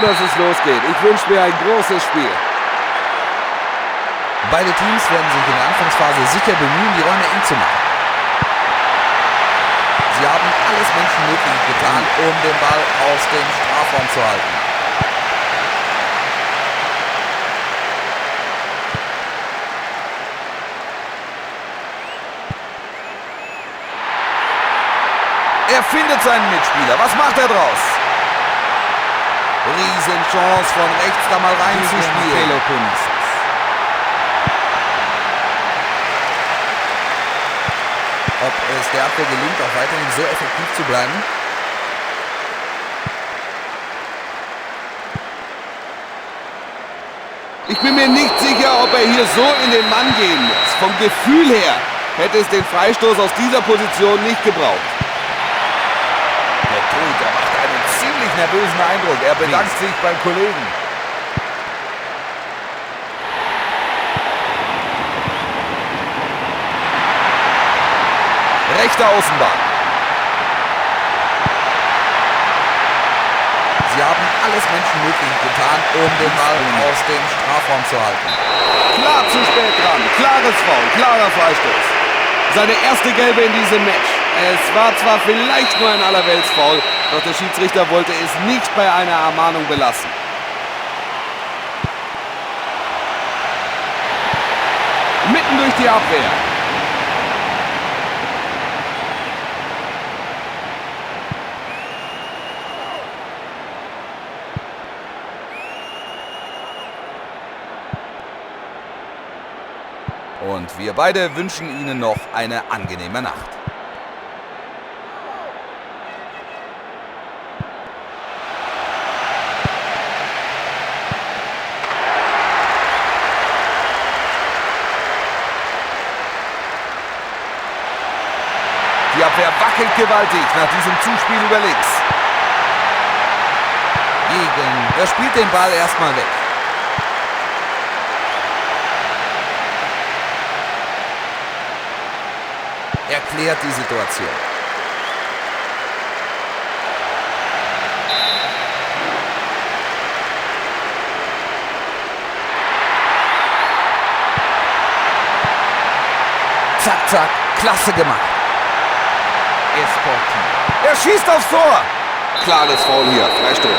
dass es losgeht. Ich wünsche mir ein großes Spiel. Beide Teams werden sich in der Anfangsphase sicher bemühen, die Räume eng zu machen. Sie haben alles Menschenmögliche getan, um den Ball aus dem Strafraum zu halten. Er findet seinen Mitspieler. Was macht er draus? Riesenchance von rechts da mal reinzuspielen. Ob es der Abwehr gelingt, auch weiterhin so effektiv zu bleiben? Ich bin mir nicht sicher, ob er hier so in den Mann gehen muss. Vom Gefühl her hätte es den Freistoß aus dieser Position nicht gebraucht. Der Torhüter macht einen ziemlich nervösen Eindruck. Er bedankt sich beim Kollegen. Rechter Außenbahn. Sie haben alles Menschenmögliche getan, um den Ball aus dem Strafraum zu halten. Klar zu spät dran. Klares Foul, klarer Freistoß. Seine erste Gelbe in diesem Match. Es war zwar vielleicht nur ein Allerweltsfoul, doch der Schiedsrichter wollte es nicht bei einer Ermahnung belassen. Mitten durch die Abwehr. Und wir beide wünschen Ihnen noch eine angenehme Nacht. Die Abwehr wackelt gewaltig nach diesem Zuspiel über links. Er spielt den Ball erstmal weg. Er klärt die Situation. Zack, zack, klasse gemacht. Er schießt aufs Tor. Klares Foul hier, Freistoß.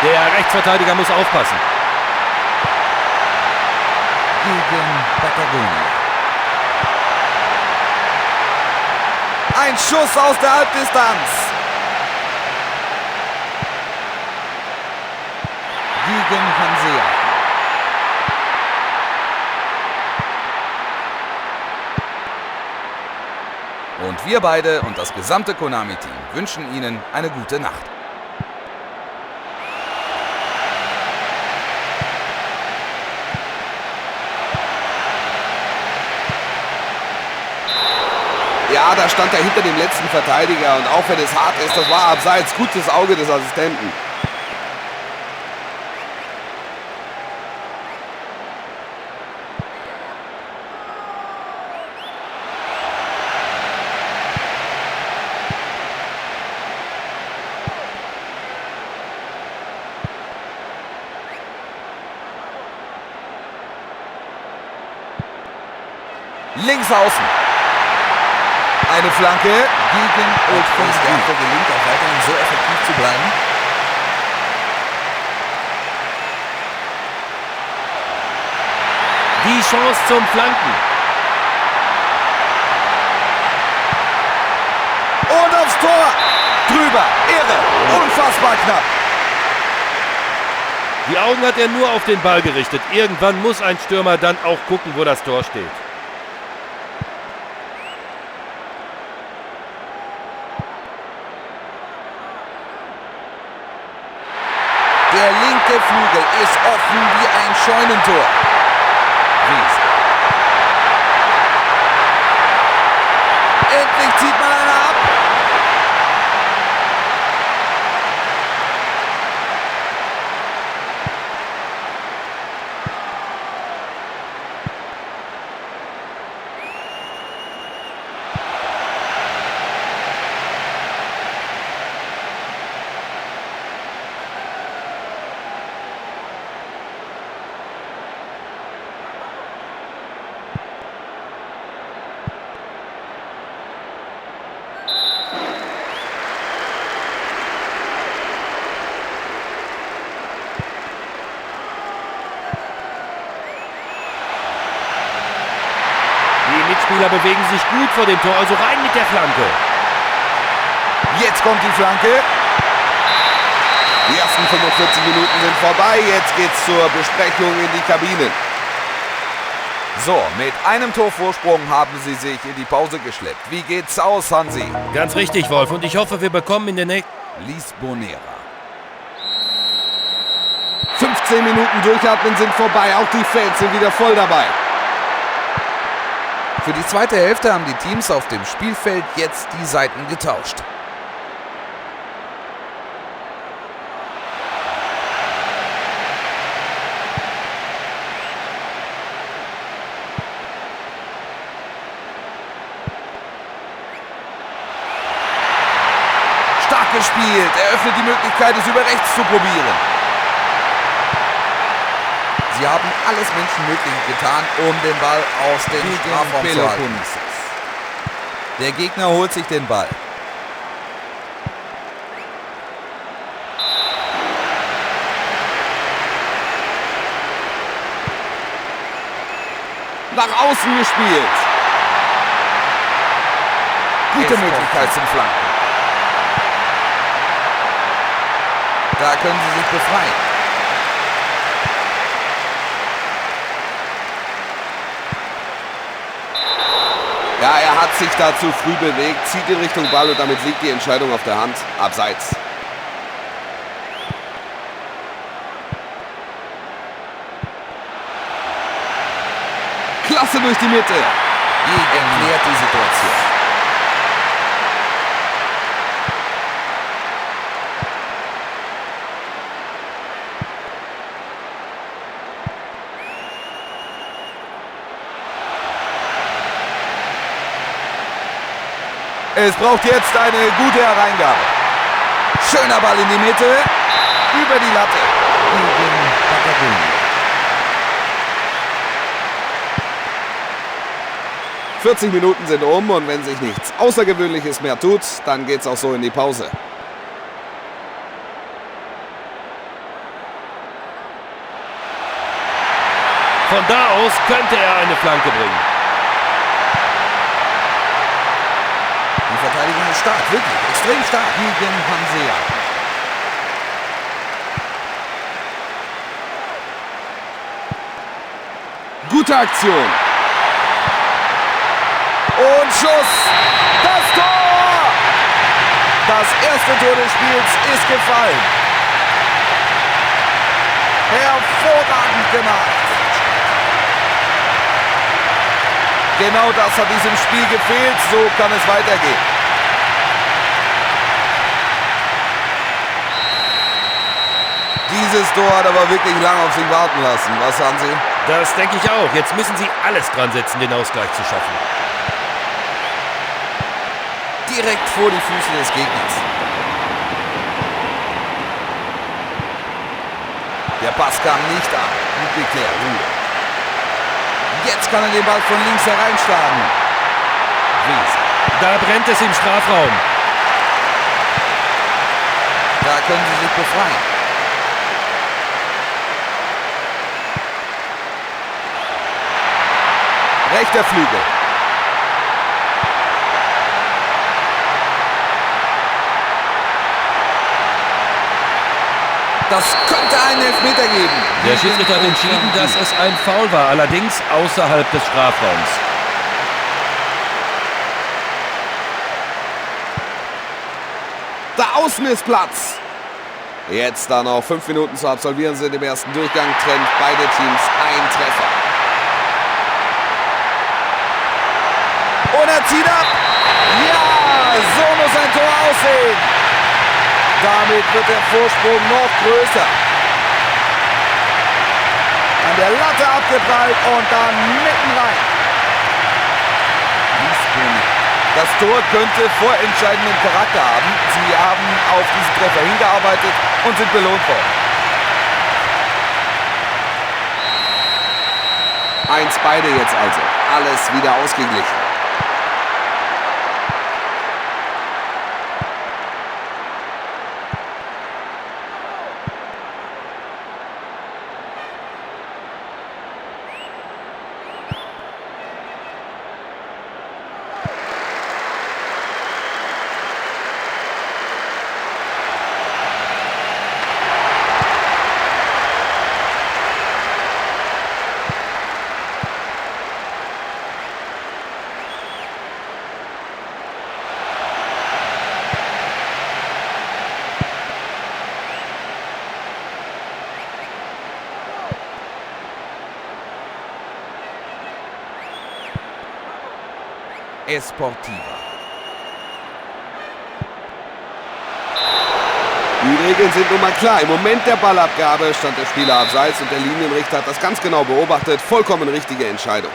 Der Rechtsverteidiger muss aufpassen. Gegen Patagonia. Ein Schuss aus der Halbdistanz. Gegen Hansea. Und wir beide und das gesamte Konami-Team wünschen Ihnen eine gute Nacht. Ja, da stand er hinter dem letzten Verteidiger und auch wenn es hart ist, das war abseits. Gutes Auge des Assistenten. Links außen. Eine Flanke Gegen Oldfield. Der gelingt auch weiterhin so effektiv zu bleiben. Die Chance zum Flanken. und aufs Tor. Drüber, irre, unfassbar knapp. Die Augen hat er nur auf den Ball gerichtet. Irgendwann muss ein Stürmer dann auch gucken, wo das Tor steht. Der linke Flügel ist offen wie ein Scheunentor. Wies. Endlich zieht mal einer ab. bewegen sich gut vor dem Tor, also rein mit der Flanke. Jetzt kommt die Flanke. Die ersten 45 Minuten sind vorbei. Jetzt geht's zur Besprechung in die Kabine. So, mit einem Torvorsprung haben sie sich in die Pause geschleppt. Wie geht's aus, Hansi? Ganz richtig, Wolf. Und ich hoffe, wir bekommen in der nächsten... Lisbonera. 15 Minuten Durchatmen sind vorbei. Auch die Fans sind wieder voll dabei. Für die zweite Hälfte haben die Teams auf dem Spielfeld jetzt die Seiten getauscht. Stark gespielt. Er öffnet die Möglichkeit, es über rechts zu probieren. Sie haben alles Menschenmögliche getan, um den Ball aus dem Strafraum zu halten. Der Gegner holt sich den Ball. Nach außen gespielt. Gute Möglichkeit zum Flanken. Da können sie sich befreien. Ja, er hat sich da zu früh bewegt, zieht in Richtung Ball und damit liegt die Entscheidung auf der Hand. Abseits. Klasse durch die Mitte. Wie erklärt die Situation? Es braucht jetzt eine gute Hereingabe. Schöner Ball in die Mitte. Über die Latte. Gegen Patagonia. 40 Minuten sind um und wenn sich nichts Außergewöhnliches mehr tut, dann geht's auch so in die Pause. Von da aus könnte er eine Flanke bringen. Die Verteidigung ist stark, wirklich extrem stark. Gegen Hansea. Gute Aktion. Und Schuss. Das Tor! Das erste Tor des Spiels ist gefallen. Hervorragend gemacht. Genau das hat diesem Spiel gefehlt. So kann es weitergehen. Dieses Tor hat aber wirklich lange auf sich warten lassen. Was sagen Sie? Das denke ich auch. Jetzt müssen sie alles dran setzen, den Ausgleich zu schaffen. Direkt vor die Füße des Gegners. Der Pass kam nicht an. Gut geklärt. Jetzt kann er den Ball von links hereinschlagen. Wies. Da brennt es im Strafraum. Da können sie sich befreien. Rechter Flügel. Das könnte einen Elfmeter geben. Der Schiedsrichter hat entschieden, dass es ein Foul war, allerdings außerhalb des Strafraums. Da außen ist Platz. Jetzt da noch 5 Minuten zu absolvieren sind im ersten Durchgang, trennt beide Teams ein Treffer. Und er zieht ab. Ja, so muss ein Tor aussehen. Damit wird der Vorsprung noch größer. An der Latte abgeprallt und dann mitten rein. Das Tor könnte vorentscheidenden Charakter haben. Sie haben auf diesen Treffer hingearbeitet und sind belohnt worden. 1 beide jetzt also. Alles wieder ausgeglichen. Esportiva. Die Regeln sind nun mal klar. Im Moment der Ballabgabe stand der Spieler abseits und der Linienrichter hat das ganz genau beobachtet. Vollkommen richtige Entscheidung.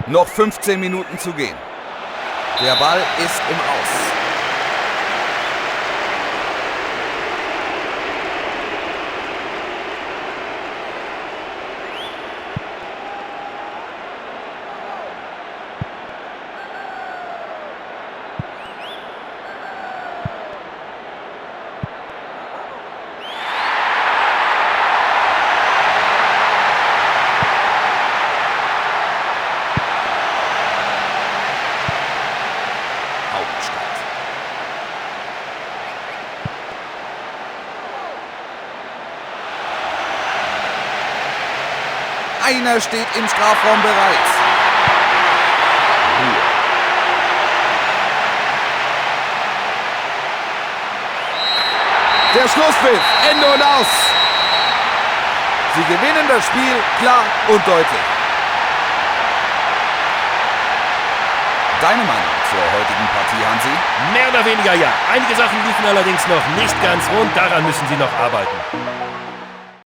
Noch 15 Minuten zu gehen. Der Ball ist im Aus. Einer steht im Strafraum bereit. Der Schlusspfiff, Ende und aus. Sie gewinnen das Spiel klar und deutlich. Deine Meinung zur heutigen Partie, Hansi? Mehr oder weniger ja. Einige Sachen liefen allerdings noch nicht ganz rund. Daran müssen sie noch arbeiten.